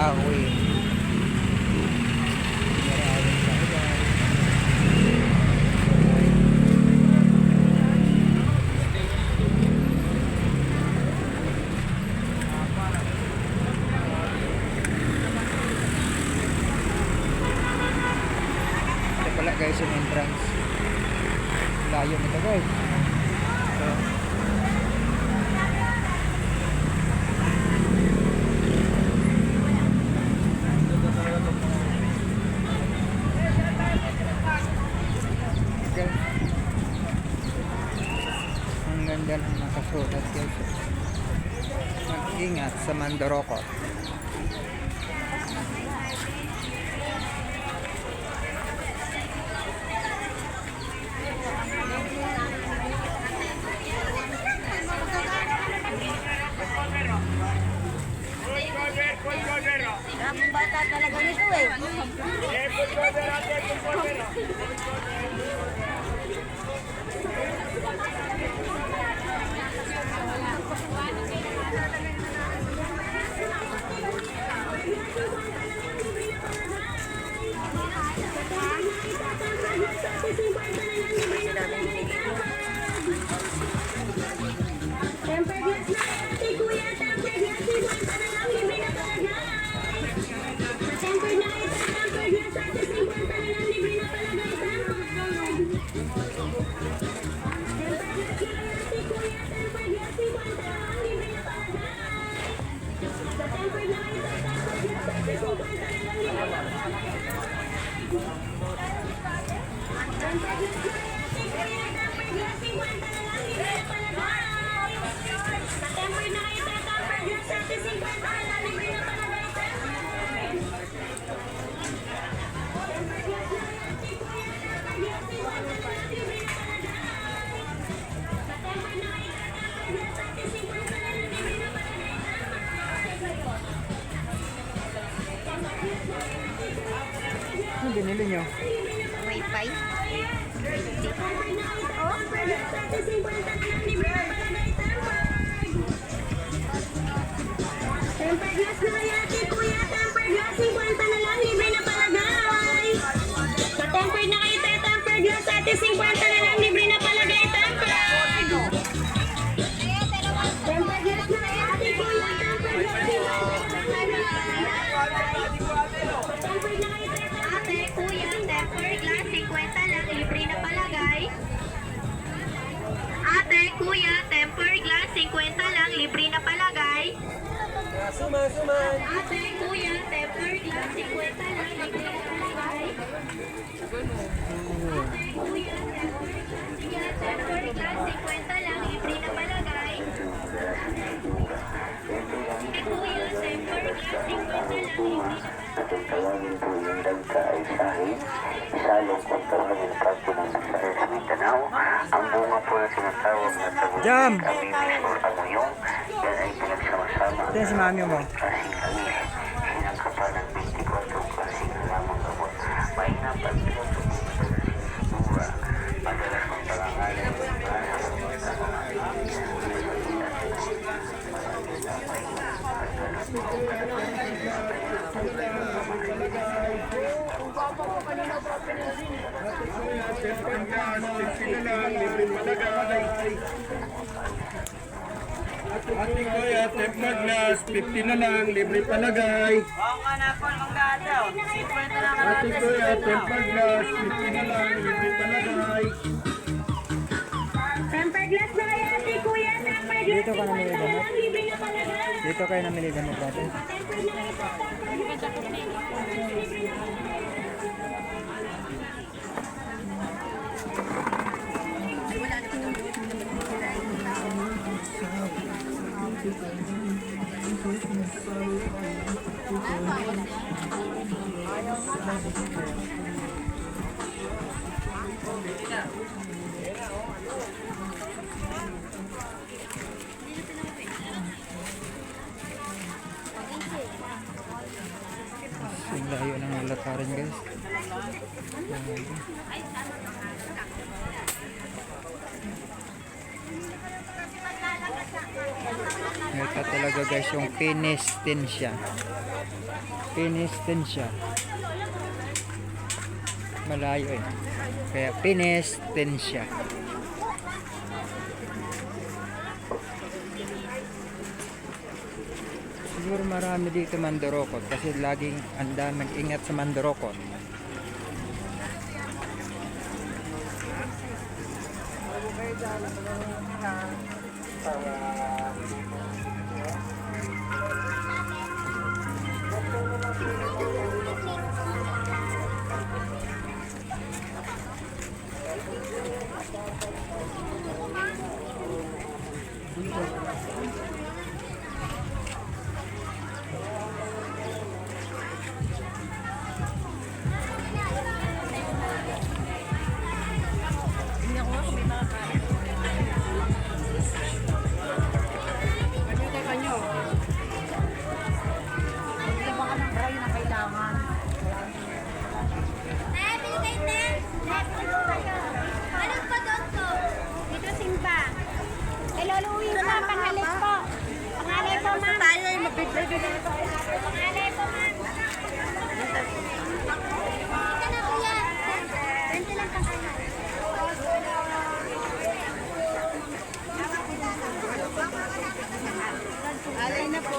kahoy. Maraming kahoy. Ito pala guys yung entrance. Layo nito guys. So, ang ganda ng nakasulat guys. Mag-ingat sa Mandoroko. Ang bata talaga nito eh. Temper glass na ate kuya, temper glass, 50 na lang, libre na palagay. Sa temper na ito, temper glass ate, 50 na lang, libre na palagay. Temper glass na ate kuya, temper glass, 50 na lang, libre na palagay. Sa temper na ito, temper glass ate, 50 na lang, libre na palagay. Temper glass na ate kuya, temper glass, 50 na lang, libre na palagay. Sa temper na ito, temper glass ate, 50 na lang, libre na palagay. Temper glass na ate kuya, temper glass, 50 na lang, libre na palagay. Sa temper na ito, temper glass ate, 50 na lang, libre na palagay. Ano binili nyo? Wi-Fi. Temper na ito, temper glass ate, 50 na lang, libre na palagay. Temper glass na ate kuya, temper glass, 50 na lang, libre na palagay. Sa temper na ito, temper glass ate, 50 na lang, libre na palagay. Temper glass na ate kuya, temper glass, 50 na lang, temper na ito, Ate, kuya, temper glass, 50 lang, libre na palagay. Ate, kuya, temper glass, 50 lang, libre na palagay. Ate, kuya, temper glass, 50 lang, libre na palagay. Ate, kuya, temper glass, 50 lang, libre na palagay. Ate, kuya, temper glass, 50 lang, libre na palagay. Ating tawagin po yung dagka ay sahig, isalong kontrahin pagpo ng sa sa Mindanao. Ang bunga po na sinatawag na Jam! tagulit, amibis or amuyong, yan ay pinagsama-sama Ito yung si mami mo. klaseng langis, sinangkapan ng 24 klaseng halamang gamot. Mainam at pinutubong sa sinura, madalas ng palangalan ng klasa ng mga Ating kuya, tempered glass, 50 na lang, libre palagay. Ating kuya, tempered glass, 50 na lang, libre palagay. temper glass na ate kuya, temper glass, Dito ka namili 50 na gamot? lang, libre na palagay. Dito kayo namili gamot dati. Temper na ito, temper glass ate, 50 na lang, libre na palagay. Ang layo ng latarin guys. Ito talaga guys yung Pinestensya. Pinestensya. Malayo eh. Kaya Pinestensya. Siguro marami dito mandurokot kasi laging ang daming ingat sa mandurokot. Eh, binigay din. Dito kayo. Anong pa doon to? Dito simba. Kay Lolo Uwi pa, pangalit po. Pangalit po, ma'am. Tayo ay mabibigay dito. Pangalit po, ma'am. Ika na, kuya. 20 lang pangalit. Alay na po.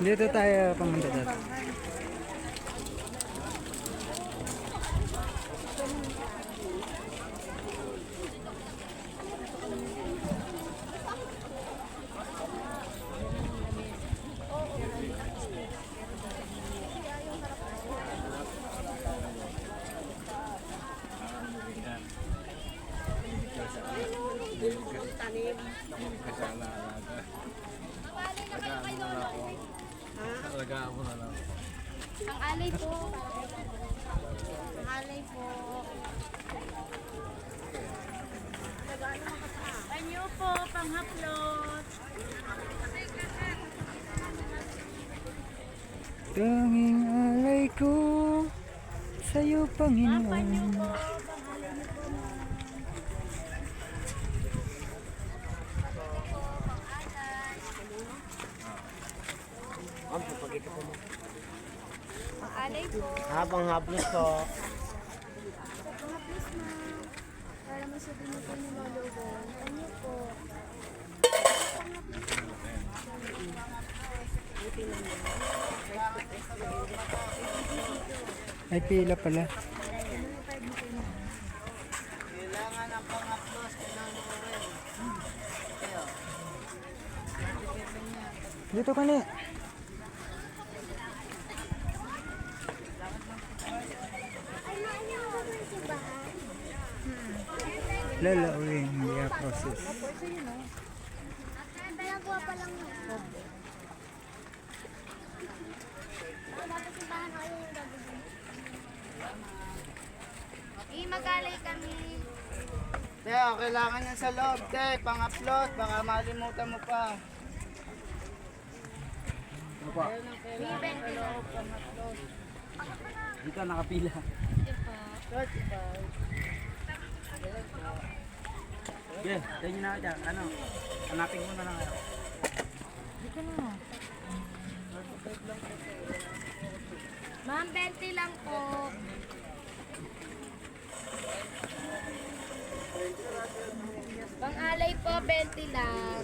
Dito tayo pumunta dito. Ang alay po. Ang alay po. Anyo po, panghaplot. Tanging alay ko sa'yo, Panginoon. Ang alay po. Habang haplos po. Panghaplot na. Para masabihin po ni Lolo ko. Anyo po. Ay, pila pala. Kailangan ng pang-haplos. Dito ka na. Lalawin, hindi process. Dalawa pa lang yun. Dapat simbahan kayo yung gagawin. Mag-alay kami. Kaya kailangan yan sa loob, te. Pang-upload. Baka malimutan mo pa. Dito nakapila. Yeah, ganyan na ako dyan. Ano? Hanapin mo na lang ako. Ma'am, 20 lang po. Pang-alay po, 20 lang.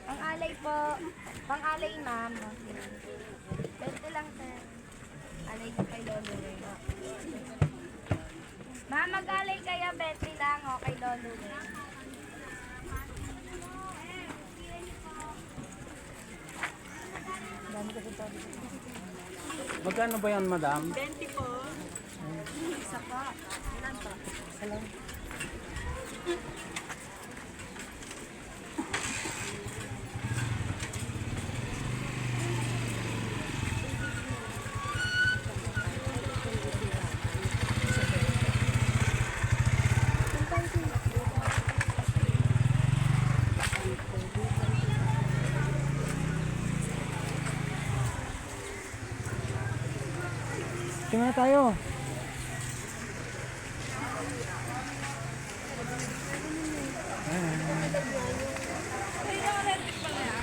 Pang-alay po. Pang-alay, ma'am. 20 lang, sir. Alay ko kay Lolo. Ma'am, mag-alay kaya 20 lang, o, kay Lolo. Magkano ba yan, madam? 20 po. Isa pa. Ilan pa? Isa lang. Dito na tayo. Ayan.